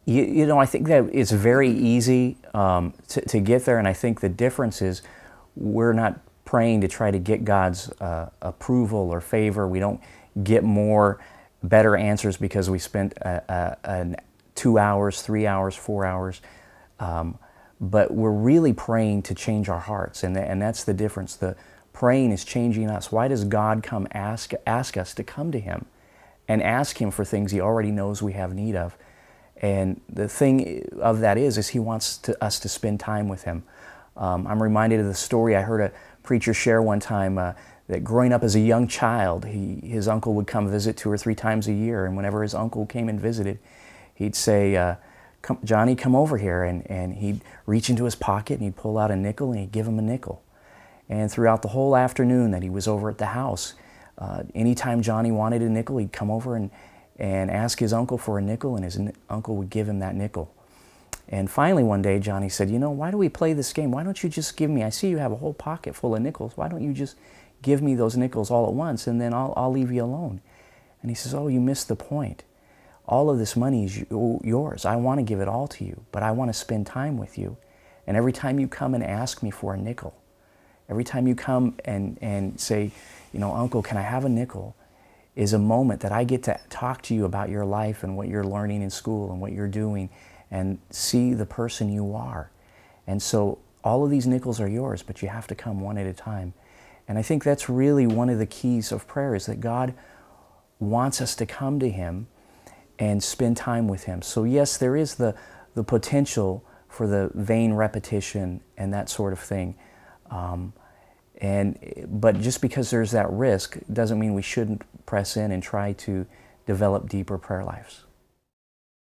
You know, I think that it's very easy to get there, and I think the difference is we're not praying to try to get God's approval or favor. We don't get more, better answers because we spent 2 hours, 3 hours, 4 hours. But we're really praying to change our hearts, and that's the difference. The praying is changing us. Why does God come ask us to come to Him and ask Him for things He already knows we have need of? And the thing of that is He wants us to spend time with Him. I'm reminded of the story I heard a preacher share one time that growing up as a young child, his uncle would come visit 2 or 3 times a year, and whenever his uncle came and visited, he'd say, Johnny, come over here, and he'd reach into his pocket and he'd pull out a nickel and he'd give him a nickel. And throughout the whole afternoon that he was over at the house, anytime Johnny wanted a nickel, he'd come over and ask his uncle for a nickel, and his uncle would give him that nickel. And finally one day Johnny said, you know, why do we play this game? Why don't you just give me, I see you have a whole pocket full of nickels, why don't you just give me those nickels all at once, and then I'll leave you alone? And he says, oh, you missed the point. All of this money is yours. I want to give it all to you, but I want to spend time with you. And every time you come and ask me for a nickel, every time you come and say, you know, Uncle, can I have a nickel, is a moment that I get to talk to you about your life and what you're learning in school and what you're doing, and see the person you are. And so all of these nickels are yours, but you have to come one at a time. And I think that's really one of the keys of prayer, is that God wants us to come to Him and spend time with Him. So yes, there is the potential for the vain repetition and that sort of thing. But just because there's that risk doesn't mean we shouldn't press in and try to develop deeper prayer lives.